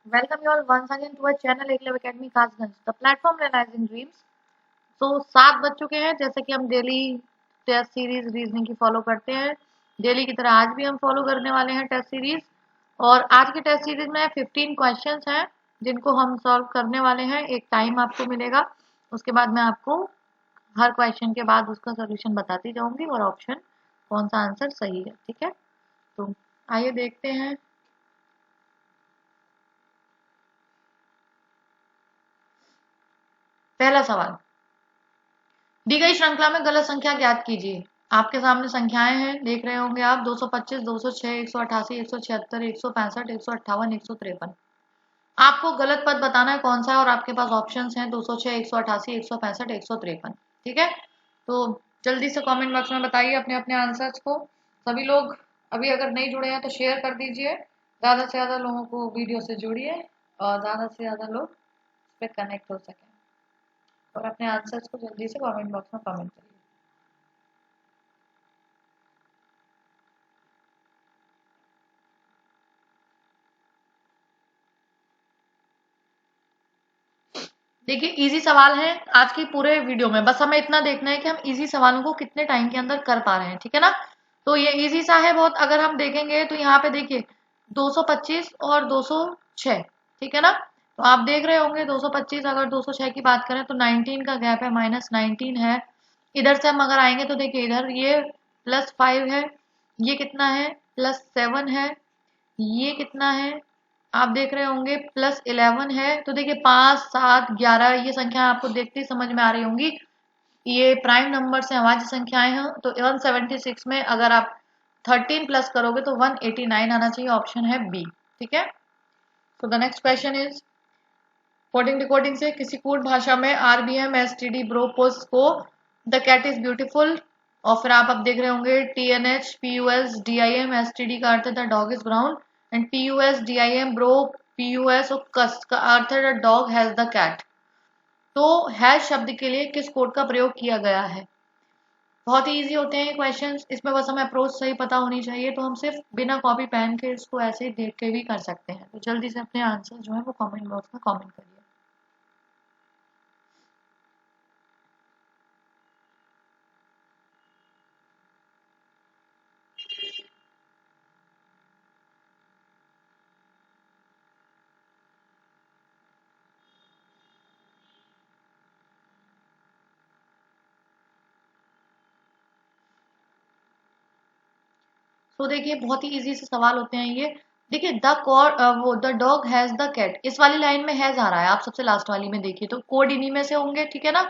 Welcome you all once again to our channel Ekलव्य Academy Kaasganj, the platform realizing dreams. तो 7 बज चुके हैं। जैसे कि हम डेली टेस्ट सीरीज रीजनिंग की फॉलो करते हैं, डेली की तरह आज भी हम फॉलो करने वाले हैं टेस्ट सीरीज। और आज की टेस्ट सीरीज में 15 क्वेश्चंस हैं जिनको हम सॉल्व करने वाले हैं। एक टाइम आपको मिलेगा, उसके बाद मैं आपको हर क्वेश्चन के बाद उसका सोल्यूशन बताती जाऊंगी और ऑप्शन कौन सा आंसर सही है। ठीक है, तो आइए देखते हैं। पहला सवाल, दी गई श्रृंखला में गलत संख्या ज्ञात कीजिए। आपके सामने संख्याएं हैं, देख रहे होंगे आप। 225, 206, 188, 176, 165, 158, 153। आपको गलत पद बताना है कौन सा है, और आपके पास ऑप्शंस हैं 206, 188, 165, 153। ठीक है, तो जल्दी से कमेंट बॉक्स में बताइए अपने अपने आंसर्स को। सभी लोग अभी अगर नहीं जुड़े हैं तो शेयर कर दीजिए, ज्यादा से ज्यादा लोगों को वीडियो से जुड़िए और ज्यादा से ज्यादा लोग इस पर कनेक्ट हो सकें। और अपने आंसर्स को जल्दी से कमेंट बॉक्स में कमेंट करिए। देखिए, इजी सवाल है आज की पूरे वीडियो में। बस हमें इतना देखना है कि हम इजी सवालों को कितने टाइम के अंदर कर पा रहे हैं। ठीक है ना, तो ये इजी सा है बहुत। अगर हम देखेंगे तो यहाँ पे देखिए 225 और 206। ठीक है ना, तो आप देख रहे होंगे 225 अगर 206 की बात करें तो 19 का गैप है, -19 है। इधर से हम अगर आएंगे तो देखिए इधर ये +5 है, ये कितना है +7 है, ये कितना है आप देख रहे होंगे +11 है। तो देखिए 5, 7, 11 ये संख्या आपको देखते ही समझ में आ रही होंगी। ये प्राइम नंबर से अभाज्य संख्याएं हैं। तो 176 में अगर आप 13 प्लस करोगे तो 189 आना चाहिए, ऑप्शन है बी। ठीक है, तो the next question is, coding decoding से किसी कूट भाषा में आरबीएम एसटीडी ब्रो पोस्ट को द कैट इज ब्यूटीफुल, और फिर आप अब देख रहे होंगे टीएनएच पीयूएस डीआईएम एसटीडी का अर्थ है the dog is brown, and PUS DIM bro PUS और कस्ट का अर्थ है the dog has the cat. तो हैज शब्द के लिए किस कोड का प्रयोग किया गया है। बहुत ही इजी होते हैं ये क्वेश्चंस, इसमें बस हमें अप्रोच सही पता होनी चाहिए। तो हम सिर्फ बिना कॉपी पेन के इसको ऐसे ही देख के भी कर सकते हैं। तो जल्दी से अपने आंसर जो है वो कमेंट बॉक्स में कमेंट करिए। तो देखिए बहुत ही इजी से सवाल होते हैं ये। देखिए वो the dog has the cat, इस वाली लाइन में हैज आ रहा है। आप सबसे लास्ट वाली में देखिए तो कोड इन्हीं में से होंगे। ठीक है ना,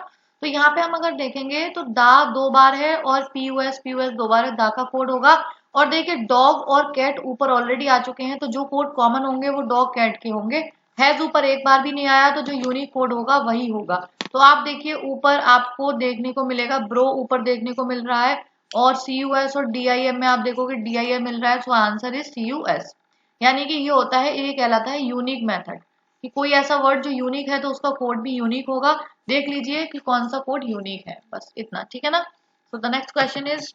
तो यहाँ पे हम अगर देखेंगे तो दा 2 बार है और पीयूएस 2 बार है, दा का कोड होगा। और देखिए डॉग और कैट ऊपर ऑलरेडी आ चुके हैं, तो जो कोड कॉमन होंगे वो डॉग कैट के होंगे। हैज ऊपर एक बार भी नहीं आया, तो जो यूनिक कोड होगा वही होगा। तो आप देखिए ऊपर आपको देखने को मिलेगा ब्रो ऊपर देखने को मिल रहा है, और सी यू एस और डीआईएम में आप देखोगे डीआईएम मिल रहा है। So answer is C U S. यानी कि ये होता है, ये कहलाता है यूनिक मेथड, कि कोई ऐसा वर्ड जो यूनिक है तो उसका कोड भी यूनिक होगा। देख लीजिए कि कौन सा कोड यूनिक है, बस इतना। ठीक है ना, so the next question is,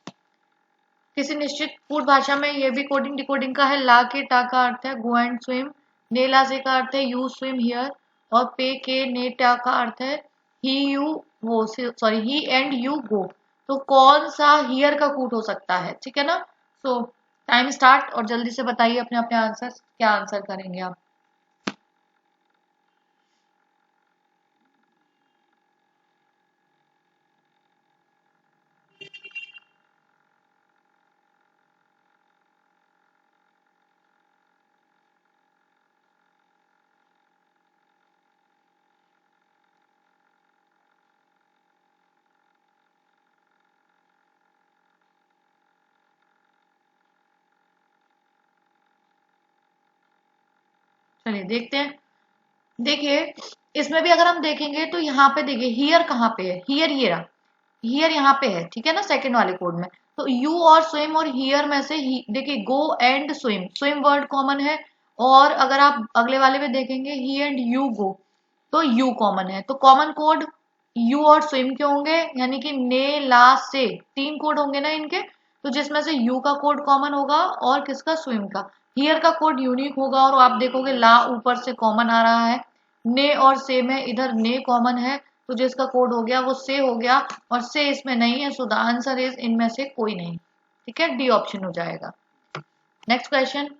किसी निश्चित कूट भाषा में ये भी कोडिंग डिकोडिंग का है। ला के टा का अर्थ है गो एंड स्विम, ने ला से का अर्थ है यू स्विम हियर, और पे के ने टा का अर्थ है ही यू वो sorry he and you go. तो कौन सा हियर का कूट हो सकता है। ठीक है ना, सो टाइम स्टार्ट, और जल्दी से बताइए अपने अपने आंसर, क्या आंसर करेंगे आप। चलिए देखते हैं। देखिए इसमें भी अगर हम देखेंगे तो यहाँ पे देखिए हियर कहाँ पे है, हियर ये रहा, हियर यहाँ पे है। ठीक है ना, सेकंड वाले कोड में। तो यू और स्विम और हियर में से देखिए go and swim, swim word common है। और अगर आप अगले वाले में देखेंगे ही एंड यू गो, तो यू कॉमन है। तो कॉमन कोड यू और स्विम के होंगे, यानी कि ने ला से 3 कोड होंगे ना इनके। तो जिसमें से यू का कोड कॉमन होगा और किसका, स्विम का। हियर का कोड यूनिक होगा और आप देखोगे ला ऊपर से कॉमन आ रहा है, ने और से में इधर ने कॉमन है, तो जो इसका कोड हो गया वो से हो गया, और से इसमें नहीं है, सो द आंसर इज इनमें से कोई नहीं। ठीक है, डी ऑप्शन हो जाएगा। नेक्स्ट क्वेश्चन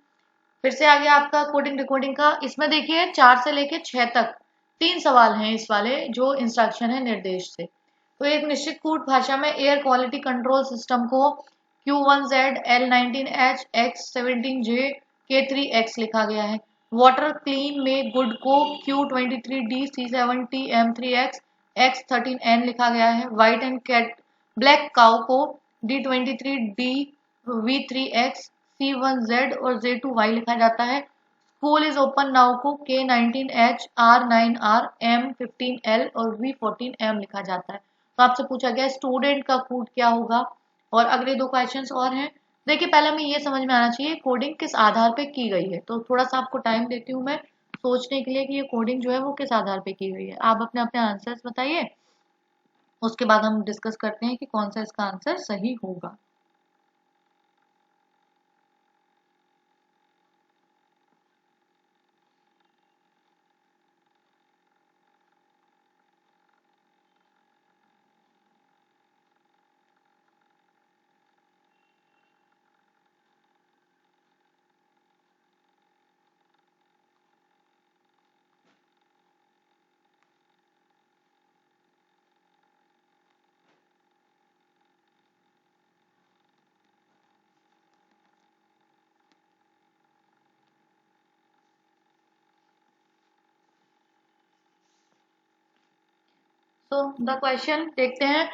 फिर से आ गया आपका कोडिंग डिकोडिंग का। इसमें देखिए 4 से लेके 6 तक 3 सवाल हैं इस वाले, जो इंस्ट्रक्शन है निर्देश से। तो एक निश्चित कूट भाषा में एयर क्वालिटी कंट्रोल सिस्टम को Q1Z L19H X17J K3X लिखा गया है। वाटर क्लीन में गुड को Q23D C7T M3X X13N लिखा गया है। White and cat black cow को D23D V3X C1Z और Z2Y लिखा जाता है। स्कूल इज ओपन नाउ को K19H R9R M15L और V14M लिखा जाता है। तो आपसे पूछा गया स्टूडेंट का कोड क्या होगा, और अगले दो क्वेश्चंस और हैं। देखिए पहले हमें ये समझ में आना चाहिए कोडिंग किस आधार पे की गई है, तो थोड़ा सा आपको टाइम देती हूँ मैं सोचने के लिए कि ये कोडिंग जो है वो किस आधार पे की गई है। आप अपने अपने आंसर्स बताइए, उसके बाद हम डिस्कस करते हैं कि कौन सा इसका आंसर सही होगा। तो द क्वेश्चन देखते हैं।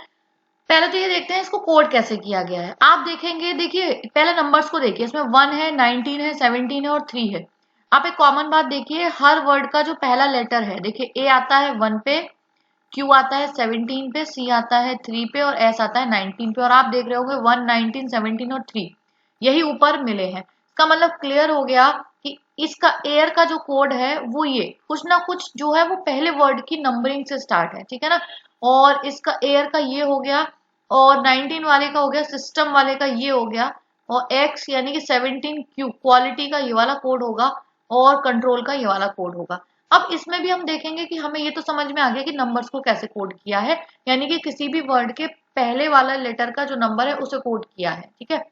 पहले तो ये देखते हैं इसको कोड कैसे किया गया है। आप देखेंगे, देखिए पहले नंबर्स को देखिए, इसमें 1 है, 19 है, 17 है और 3 है। आप एक कॉमन बात देखिए, हर वर्ड का जो पहला लेटर है, देखिए ए आता है 1 पे, क्यू आता है 17 पे, सी आता है 3 पे और एस आता है 19 पे। और आप देख रहे होंगे 1, 19, 17 और 3 यही ऊपर मिले हैं। इसका मतलब क्लियर हो गया कि इसका एयर का जो कोड है वो ये कुछ ना कुछ जो है वो पहले वर्ड की नंबरिंग से स्टार्ट है, ठीक है ना। और इसका एयर का ये हो गया, और 19 वाले का हो गया, सिस्टम वाले का ये हो गया, और एक्स यानी कि 17 क्यू क्वालिटी का ये वाला कोड होगा, और कंट्रोल का ये वाला कोड होगा। अब इसमें भी हम देखेंगे कि हमें ये तो समझ में आ गया कि नंबर्स को कैसे कोड किया है, यानी कि किसी भी वर्ड के पहले वाला लेटर का जो नंबर है उसे कोड किया है, ठीक है।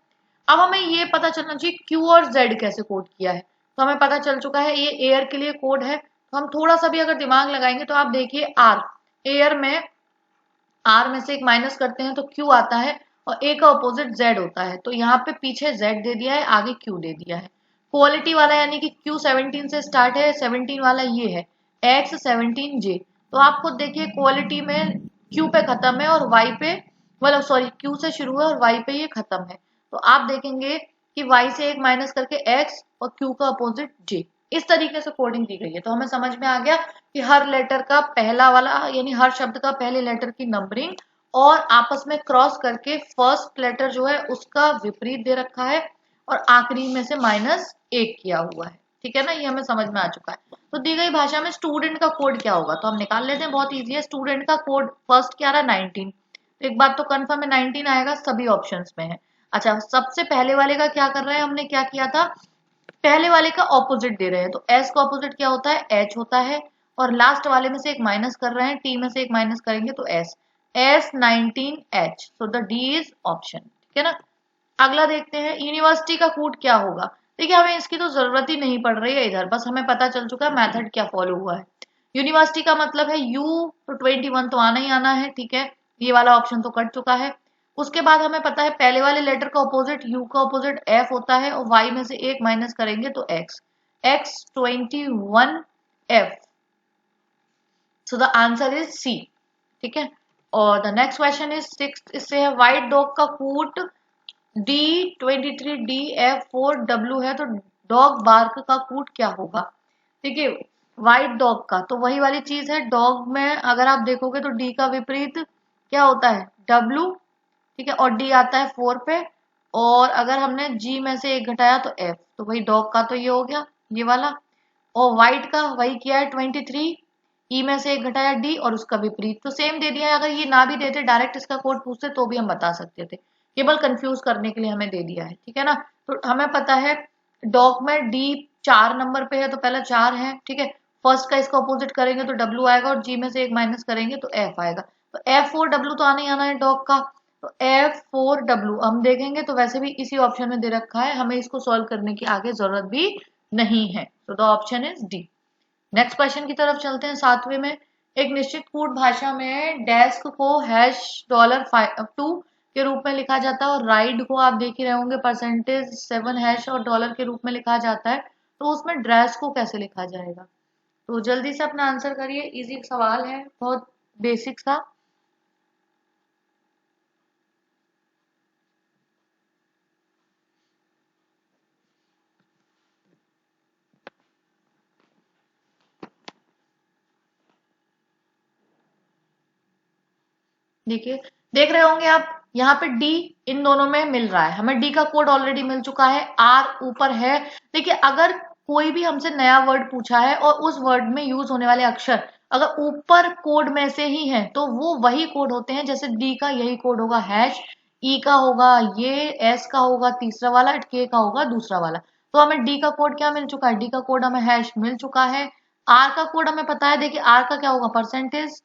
अब हमें ये पता चलना चाहिए क्यू और जेड कैसे कोड किया है। तो हमें पता चल चुका है ये एयर के लिए कोड है, तो हम थोड़ा सा भी अगर दिमाग लगाएंगे तो आप देखिए आर, एयर में आर में से एक माइनस करते हैं तो क्यू आता है, और ए का अपोजिट जेड होता है, तो यहाँ पे पीछे जेड दे दिया है, आगे क्यू दे दिया है। क्वालिटी वाला यानी कि क्यू 17 से स्टार्ट है, 17 वाला ये है एक्स 17J। तो आप खुद देखिए क्वालिटी में क्यू पे खत्म है और वाई पे, मतलब सॉरी क्यू से शुरू है और वाई पे ये खत्म है। तो आप देखेंगे कि वाई से एक माइनस करके एक्स और क्यू का अपोजिट जे, इस तरीके से कोडिंग की गई है। तो हमें समझ में आ गया कि हर लेटर का पहला वाला यानी हर शब्द का पहले लेटर की नंबरिंग और आपस में क्रॉस करके फर्स्ट लेटर जो है उसका विपरीत दे रखा है, और आखिरी में से -1 किया हुआ है, ठीक है ना। ये हमें समझ में आ चुका है। तो दी गई भाषा में स्टूडेंट का कोड क्या होगा, तो हम निकाल लेते हैं, बहुत ईजी है। स्टूडेंट का कोड फर्स्ट क्या रहा, 19। तो एक बात तो कंफर्म है 19 आएगा, सभी ऑप्शंस में है। अच्छा, सबसे पहले वाले का क्या कर रहे हैं, हमने क्या किया था, पहले वाले का ऑपोजिट दे रहे हैं, तो एस का ऑपोजिट क्या होता है, एच होता है, और लास्ट वाले में से एक माइनस कर रहे हैं, टी में से एक माइनस करेंगे तो S, S19H, so the D is option, ठीक है ना। अगला देखते हैं यूनिवर्सिटी का कोड क्या होगा। देखिए हमें इसकी तो जरूरत ही नहीं पड़ रही है इधर, बस हमें पता चल चुका है मेथड क्या फॉलो हुआ है। यूनिवर्सिटी का मतलब है U, तो 21 तो आना ही आना है, ठीक है, ये वाला ऑप्शन तो कट चुका है। उसके बाद हमें पता है पहले वाले लेटर का ऑपोजिट U का ऑपोजिट F होता है, और Y में से एक माइनस करेंगे तो X, X21F, so the answer is C, ठीक है। और द नेक्स्ट क्वेश्चन इज 6, इससे है व्हाइट डॉग का कूट D23DF4W है, तो डॉग बार्क का कूट क्या होगा। देखिए व्हाइट डॉग का तो वही वाली चीज है, डॉग में अगर आप देखोगे तो डी का विपरीत क्या होता है, W, ठीक है, और डी आता है 4 पे, और अगर हमने जी में से एक घटाया तो F, तो वही डॉग का तो ये हो गया ये वाला, और व्हाइट का वही किया है 23, ई में से एक घटाया डी और उसका विपरीत, तो सेम दे दिया है। अगर ये ना भी देते डायरेक्ट इसका कोड पूछते तो भी हम बता सकते थे, केवल कंफ्यूज करने के लिए हमें दे दिया है, ठीक है ना। तो हमें पता है डॉग में डी 4 नंबर पे है तो पहला 4 है, ठीक है। फर्स्ट का इसका ऑपोजिट करेंगे तो डब्ल्यू आएगा और जी में से एक माइनस करेंगे तो एफ आएगा। तो F4W तो आना ही आना है डॉग का। तो F4W हम देखेंगे तो वैसे भी इसी ऑप्शन में दे रखा है, हमें इसको सॉल्व करने की आगे जरूरत भी नहीं है। तो the option is D. Next question की तरफ चलते हैं। 7वें में, एक निश्चित कूट भाषा में डेस्क को $2 के रूप में लिखा जाता है और राइड को आप देख ही रहे होंगे %7 और डॉलर के रूप में लिखा जाता है। तो उसमें ड्रेस को कैसे लिखा जाएगा? तो जल्दी से अपना आंसर करिए, इजी सवाल है, बहुत बेसिक सा। देखिए, देख रहे होंगे आप यहाँ पे डी इन दोनों में मिल रहा है, हमें डी का कोड ऑलरेडी मिल चुका है, आर ऊपर है। देखिए, अगर कोई भी हमसे नया वर्ड पूछा है और उस वर्ड में यूज होने वाले अक्षर अगर ऊपर कोड में से ही है तो वो वही कोड होते हैं। जैसे डी का यही कोड होगा हैश, ई का होगा ये, एस का होगा तीसरा वाला, के का होगा दूसरा वाला। तो हमें डी का कोड क्या मिल चुका है? डी का कोड हमें हैश मिल चुका है। आर का कोड हमें पता है, देखिए आर का क्या होगा? परसेंटेज।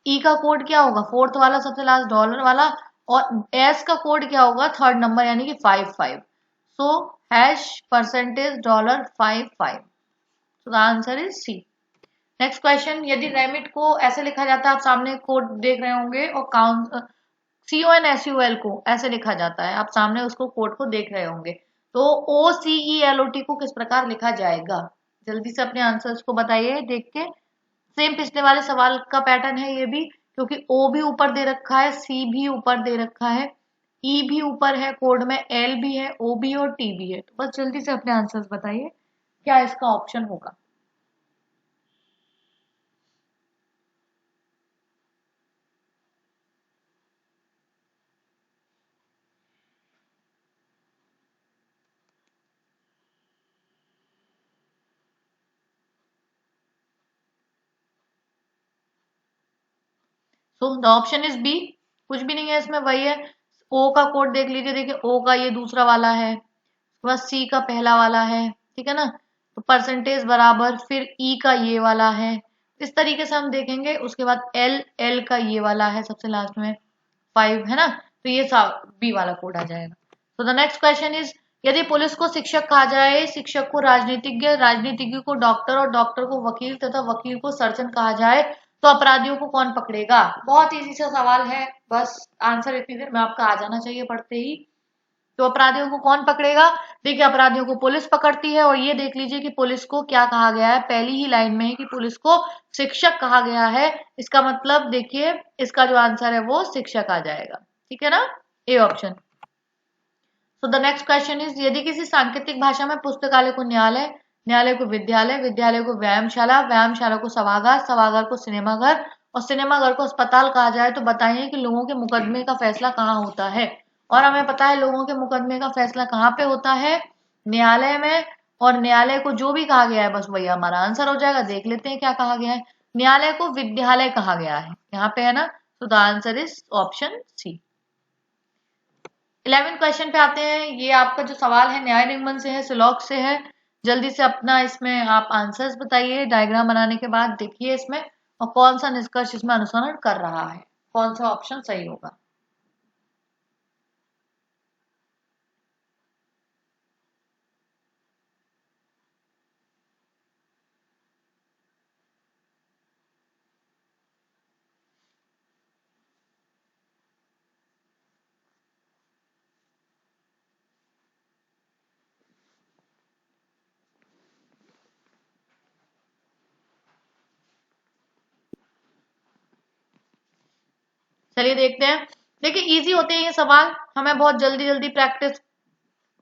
ई का कोड क्या होगा? फोर्थ वाला सबसे लास्ट डॉलर वाला। और एस का कोड क्या होगा? थर्ड नंबर यानी कि 55। So hash percentage $55। So the answer is C. Next question, यदि रेमिट को ऐसे लिखा जाता है, आप सामने कोड देख रहे होंगे, और काउंट CONSUL को ऐसे लिखा जाता है, आप सामने उसको कोड को देख रहे होंगे, तो OCELOT को किस प्रकार लिखा जाएगा? जल्दी से अपने आंसर्स को बताइए देख के। सेम पिछले वाले सवाल का पैटर्न है ये भी, क्योंकि ओ भी ऊपर दे रखा है, सी भी ऊपर दे रखा है, ई भी ऊपर है कोड में, एल भी है, ओ भी और टी भी है। तो बस जल्दी से अपने आंसर्स बताइए क्या इसका ऑप्शन होगा। So the option is B. कुछ भी नहीं है इसमें, वही है। ओ का कोड देख लीजिए, देखिए ओ का ये दूसरा वाला है, बस सी का पहला वाला है, ठीक है ना। तो परसेंटेज बराबर, फिर ई का ये वाला है, इस तरीके से हम देखेंगे। उसके बाद एल, एल का ये वाला है सबसे लास्ट में 5, है ना। तो ये बी वाला कोड आ जाएगा। तो द नेक्स्ट क्वेश्चन इज, यदि पुलिस को शिक्षक कहा जाए, शिक्षक को राजनीतिज्ञ, राजनीतिज्ञ को डॉक्टर और डॉक्टर को वकील तथा वकील को सर्जन कहा जाए तो अपराधियों को कौन पकड़ेगा? बहुत इजी सा सवाल है, बस आंसर इतनी देर में आपका आ जाना चाहिए पढ़ते ही। तो अपराधियों को कौन पकड़ेगा? देखिए, अपराधियों को पुलिस पकड़ती है, और ये देख लीजिए कि पुलिस को क्या कहा गया है, पहली ही लाइन में है कि पुलिस को शिक्षक कहा गया है। इसका मतलब देखिए, इसका जो आंसर है वो शिक्षक आ जाएगा, ठीक है ना, A option. So the next question is, यदि किसी सांकेतिक भाषा में पुस्तकालय को न्यायालय, न्यायालय को विद्यालय, विद्यालय को व्यायामशाला, व्यायामशाला को सभागार, सभागार को सिनेमाघर और सिनेमाघर को अस्पताल कहा जाए तो बताइए कि लोगों के मुकदमे का फैसला कहाँ होता है? और हमें पता है लोगों के मुकदमे का फैसला कहाँ पे होता है? न्यायालय में। और न्यायालय को जो भी कहा गया है बस वही हमारा आंसर हो जाएगा। देख लेते हैं क्या कहा गया है। न्यायालय को विद्यालय कहा गया है यहाँ पे, है ना। तो the answer is option C. 11 question पे आते हैं। ये आपका जो सवाल है न्याय निगमन से है, सिलॉक से है। जल्दी से अपना इसमें आप आंसर्स बताइए डायग्राम बनाने के बाद। देखिए इसमें और कौन सा निष्कर्ष इसमें अनुसरण कर रहा है, कौन सा ऑप्शन सही होगा। चलिए देखते हैं। देखिए इजी होते हैं ये सवाल, हमें बहुत जल्दी जल्दी प्रैक्टिस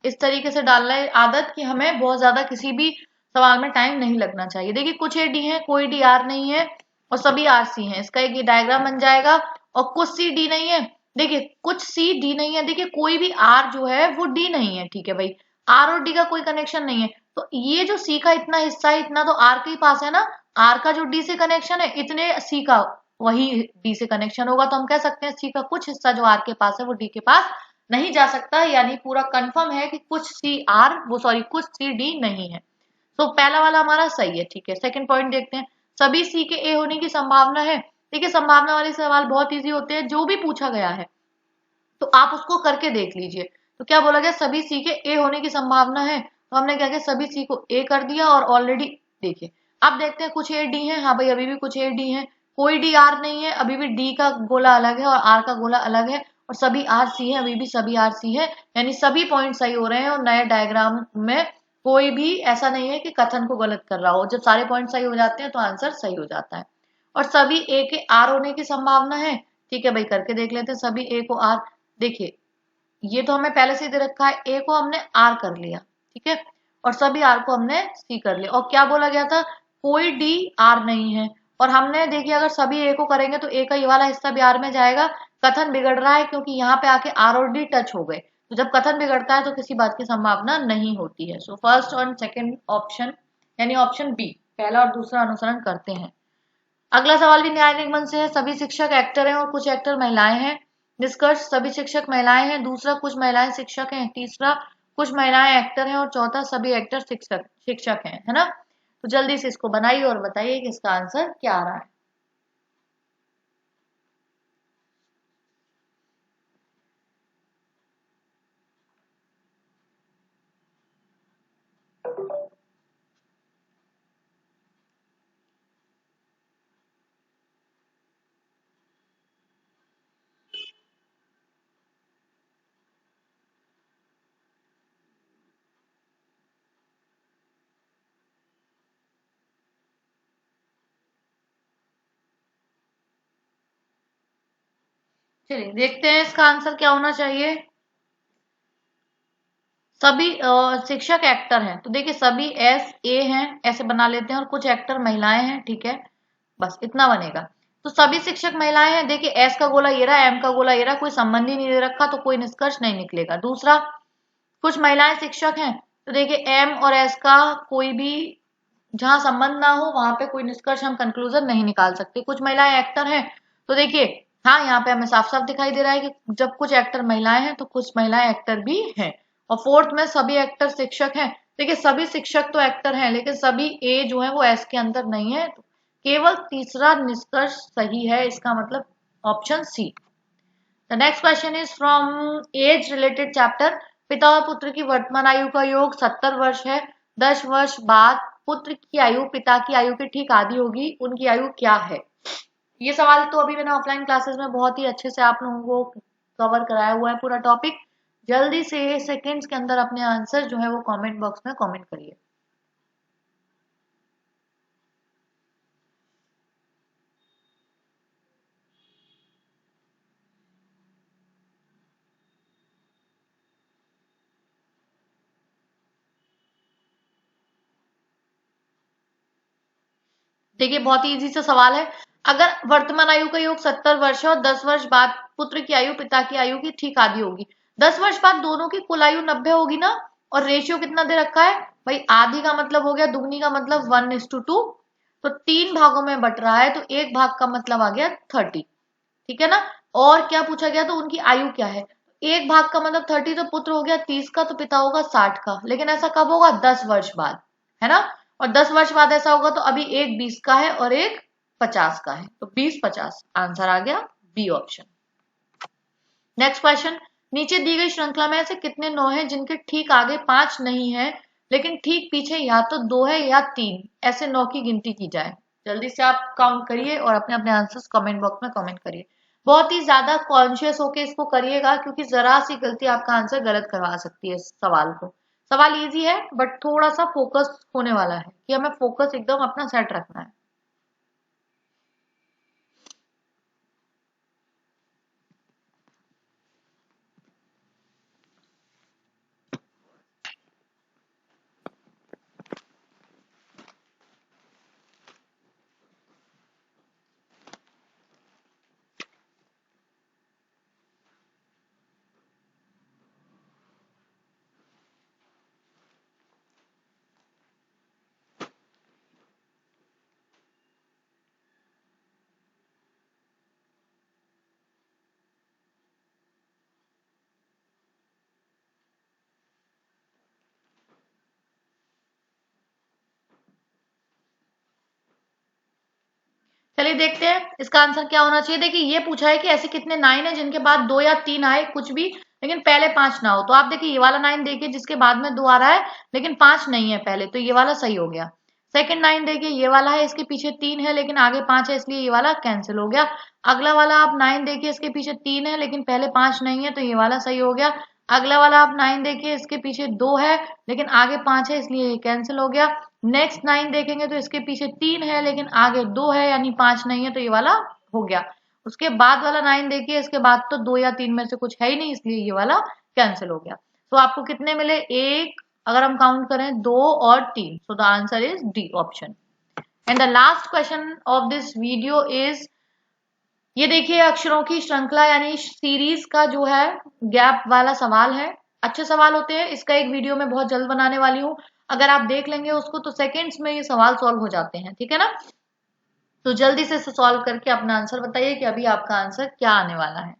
इस तरीके से डालना है आदत कि हमें बहुत ज्यादा किसी भी सवाल में टाइम नहीं लगना चाहिए। देखिए कुछ ए डी है, कोई डी आर नहीं है और सभी आर सी है, इसका एक ये डायग्राम बन जाएगा। और कुछ सी डी नहीं है, देखिए कुछ सी डी नहीं है, देखिए कोई भी आर जो है वो डी नहीं है, ठीक है भाई। आर और डी का कोई कनेक्शन नहीं है, तो ये जो सी का इतना हिस्सा है इतना तो आर के ही पास है ना। आर का जो डी से कनेक्शन है इतने सी का वही डी से कनेक्शन होगा, तो हम कह सकते हैं सी का कुछ हिस्सा जो आर के पास है वो डी के पास नहीं जा सकता, यानी पूरा कंफर्म है कि कुछ सी आर वो सॉरी कुछ सी डी नहीं है। तो पहला वाला हमारा सही है। ठीक है, सेकंड पॉइंट देखते हैं। सभी सी के ए होने की संभावना है। देखिए संभावना वाले सवाल बहुत इजी होते हैं, जो भी पूछा गया है तो आप उसको करके देख लीजिए। तो क्या बोला गया, सभी सी के ए होने की संभावना है, तो हमने क्या किया, सभी सी को ए कर दिया और ऑलरेडी देखिए। अब देखते हैं कुछ ए डी है, हाँ भाई अभी भी कुछ ए डी है, कोई डी आर नहीं है, अभी भी डी का गोला अलग है और आर का गोला अलग है, और सभी आर सी है, अभी भी सभी आर सी है, यानी सभी पॉइंट सही हो रहे हैं। और नए डायग्राम में कोई भी ऐसा नहीं है कि कथन को गलत कर रहा हो, जब सारे पॉइंट सही हो जाते हैं तो आंसर सही हो जाता है। और सभी ए के आर होने की संभावना है। ठीक है भाई, करके देख लेते हैं सभी ए को आर। देखिए ये तो हमें पहले से ही दे रखा है, ए को हमने आर कर लिया, ठीक है, और सभी आर को हमने सी कर लिया। और क्या बोला गया था, कोई डी आर नहीं है। और हमने देखिए अगर सभी ए को करेंगे तो ए का ये वाला हिस्सा भी आर में जाएगा। कथन बिगड़ रहा है क्योंकि यहाँ पे आके आर और डी टच हो गए, तो जब कथन बिगड़ता है तो किसी बात की संभावना नहीं होती है। सो फर्स्ट और सेकेंड ऑप्शन यानी ऑप्शन बी, पहला और दूसरा अनुसरण करते हैं। अगला सवाल भी न्याय निगमन से है। सभी शिक्षक एक्टर हैं और कुछ एक्टर महिलाएं हैं। निष्कर्ष, सभी शिक्षक महिलाएं हैं। दूसरा, कुछ महिलाएं शिक्षक हैं। तीसरा, कुछ महिलाएं एक्टर हैं। और चौथा, सभी एक्टर शिक्षक शिक्षक हैं, है ना। तो जल्दी से इसको बनाइए और बताइए कि इसका आंसर क्या आ रहा है। चलिए देखते हैं इसका आंसर क्या होना चाहिए। सभी शिक्षक एक्टर हैं, तो देखिए सभी एस ए हैं, ऐसे बना लेते हैं, और कुछ एक्टर महिलाएं हैं। ठीक है, बस इतना बनेगा। तो सभी शिक्षक महिलाएं हैं। देखिए एस का गोला ये रहा, एम का गोला ये रहा, कोई संबंध ही नहीं दे रखा, तो कोई निष्कर्ष नहीं निकलेगा। दूसरा, कुछ महिलाएं शिक्षक हैं, तो देखिए एम और एस का कोई भी जहां संबंध ना हो वहां पे कोई निष्कर्ष हम कंक्लूजन नहीं निकाल सकते। कुछ महिलाएं एक्टर हैं, तो देखिए हाँ यहाँ पे हमें साफ साफ दिखाई दे रहा है कि जब कुछ एक्टर महिलाएं हैं तो कुछ महिलाएं एक्टर भी हैं। और फोर्थ में सभी एक्टर शिक्षक हैं। देखिए सभी शिक्षक तो एक्टर हैं, लेकिन सभी ए जो है वो एस के अंदर नहीं है, तो केवल तीसरा निष्कर्ष सही है, इसका मतलब option C. The next question is from age related chapter. पिता और पुत्र की वर्तमान आयु का योग 70 वर्ष है। 10 वर्ष बाद पुत्र की आयु पिता की आयु के ठीक आधी होगी, उनकी आयु क्या है। ये सवाल तो अभी मैंने ऑफलाइन क्लासेस में बहुत ही अच्छे से आप लोगों को कवर कराया हुआ है पूरा टॉपिक। जल्दी से सेकेंड्स के अंदर अपने आंसर जो है वो कमेंट बॉक्स में कमेंट करिए। देखिए बहुत ही इजी सा सवाल है। अगर वर्तमान आयु का योग 70 वर्ष है और 10 वर्ष बाद पुत्र की आयु पिता की आयु की ठीक आधी होगी, 10 वर्ष बाद दोनों की कुल आयु 90 होगी ना। और रेशियो कितना दे रखा है भाई, आधी का मतलब हो गया दुगनी का मतलब 1:2, तो 3 भागों में बट रहा है, तो एक भाग का मतलब आ गया 30। ठीक है ना। और क्या पूछा गया, तो उनकी आयु क्या है। एक भाग का मतलब 30, तो पुत्र हो गया 30 का, तो पिता होगा 60 का। लेकिन ऐसा कब होगा, 10 वर्ष बाद, है ना। और 10 वर्ष बाद ऐसा होगा तो अभी एक 20 का है और एक 50 का है, तो 20-50 आंसर आ गया बी ऑप्शन। नेक्स्ट क्वेश्चन, नीचे दी गई श्रृंखला में से कितने नौ हैं जिनके ठीक आगे 5 नहीं है, लेकिन ठीक पीछे या तो 2 है या 3, ऐसे 9 की गिनती की जाए। जल्दी से आप काउंट करिए और अपने अपने आंसर्स कमेंट बॉक्स में कमेंट करिए। बहुत ही ज्यादा कॉन्शियस होके इसको करिएगा, क्योंकि जरा सी गलती आपका आंसर गलत करवा सकती है इस सवाल को। सवाल इजी है बट थोड़ा सा फोकस होने वाला है, कि हमें फोकस एकदम अपना सेट रखना है। चलिए देखते हैं इसका आंसर क्या होना चाहिए। देखिए ये पूछा है कि ऐसे कितने 9 है जिनके बाद 2 या 3 आए कुछ भी, लेकिन पहले 5 ना हो। तो आप देखिए ये वाला 9 देखिए जिसके बाद में 2 आ रहा है लेकिन 5 नहीं है पहले, तो ये वाला सही हो गया। सेकंड 9 देखिए ये वाला है, इसके पीछे 3 है लेकिन आगे 5 है, इसलिए ये वाला कैंसिल हो गया। अगला वाला आप 9 देखिए, इसके पीछे 3 है लेकिन पहले 5 नहीं है, तो ये वाला सही हो गया। अगला वाला आप 9 देखिए, इसके पीछे 2 है लेकिन आगे 5 है, इसलिए ये कैंसिल हो गया। नेक्स्ट 9 देखेंगे तो इसके पीछे 3 है लेकिन आगे 2 है यानी 5 नहीं है, तो ये वाला हो गया। उसके बाद वाला 9 देखिए, इसके बाद तो 2 या 3 में से कुछ है ही नहीं, इसलिए ये वाला कैंसिल हो गया। तो आपको कितने मिले? एक, अगर हम काउंट करें 2 और 3, सो the answer is D option. And the last question of this video is, ये देखिए अक्षरों की श्रृंखला यानी सीरीज का जो है गैप वाला सवाल है। अच्छे सवाल होते हैं, इसका एक वीडियो मैं बहुत जल्द बनाने वाली हूँ। अगर आप देख लेंगे उसको तो सेकंड्स में ये सवाल सॉल्व हो जाते हैं, ठीक है ना। तो जल्दी से सॉल्व करके अपना आंसर बताइए कि अभी आपका आंसर क्या आने वाला है।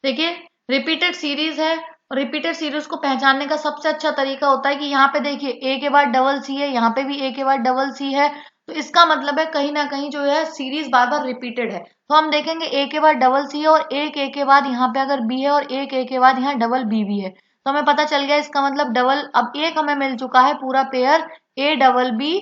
देखिए रिपीटेड सीरीज है, और रिपीटेड सीरीज को पहचानने का सबसे अच्छा तरीका होता है कि यहाँ पे देखिए ए के बाद डबल सी है, यहाँ पे भी ए के बाद डबल सी है, तो इसका मतलब है कहीं ना कहीं जो है सीरीज बार बार रिपीटेड है। तो हम देखेंगे ए के बाद डबल सी है और एक ए के बाद यहाँ पे अगर बी है और एक ए के बाद यहाँ डबल बी भी है, तो हमें पता चल गया इसका मतलब डबल, अब एक हमें मिल चुका है पूरा pair A double B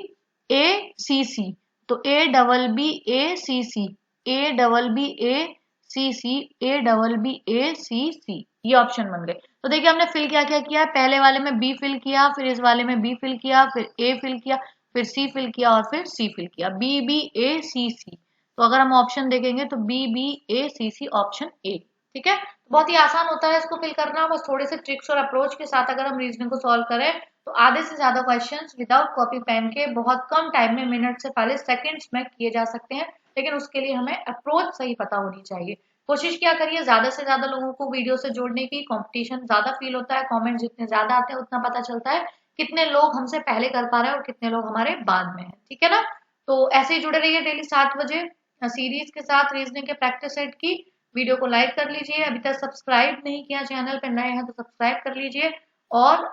A C C, तो A double B A C C, A double B A C C, A double B A C C, ये ऑप्शन बन गए। तो देखिए हमने फिल क्या क्या किया, पहले वाले में बी फिल किया, फिर इस वाले में बी फिल किया, फिर ए फिल किया, फिर सी फिल किया और फिर सी फिल किया, B B A C C. तो अगर हम ऑप्शन देखेंगे तो B B A C C option A, ठीक है। बहुत ही आसान होता है इसको फिल करना, बस थोड़े से ट्रिक्स और अप्रोच के साथ अगर हम रीजनिंग को सॉल्व करें तो आधे से ज्यादा क्वेश्चंस विदाउट कॉपी पेन के बहुत कम टाइम में, मिनट से पहले सेकंड्स में किए जा सकते हैं। लेकिन उसके लिए हमें अप्रोच सही पता होनी चाहिए। कोशिश क्या करिए ज्यादा से ज्यादा लोगों को वीडियो से जोड़ने की, कंपटीशन ज्यादा फील होता है, कमेंट जितने ज्यादा आते हैं उतना पता चलता है कितने लोग हमसे पहले कर पा रहे हैं और कितने लोग हमारे बाद में है, ठीक है ना। तो ऐसे ही जुड़े रहिए डेली 7 बजे सीरीज के साथ रीजनिंग के प्रैक्टिस सेट की। वीडियो को लाइक कर लीजिए, अभी तक सब्सक्राइब नहीं किया चैनल पर नए हैं तो सब्सक्राइब कर लीजिए, और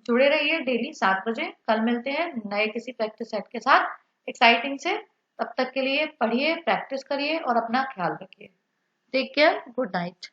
जुड़े रहिए डेली 7 बजे। कल मिलते हैं नए किसी प्रैक्टिस सेट के साथ एक्साइटिंग से। तब तक के लिए पढ़िए, प्रैक्टिस करिए और अपना ख्याल रखिए। Take care, good night.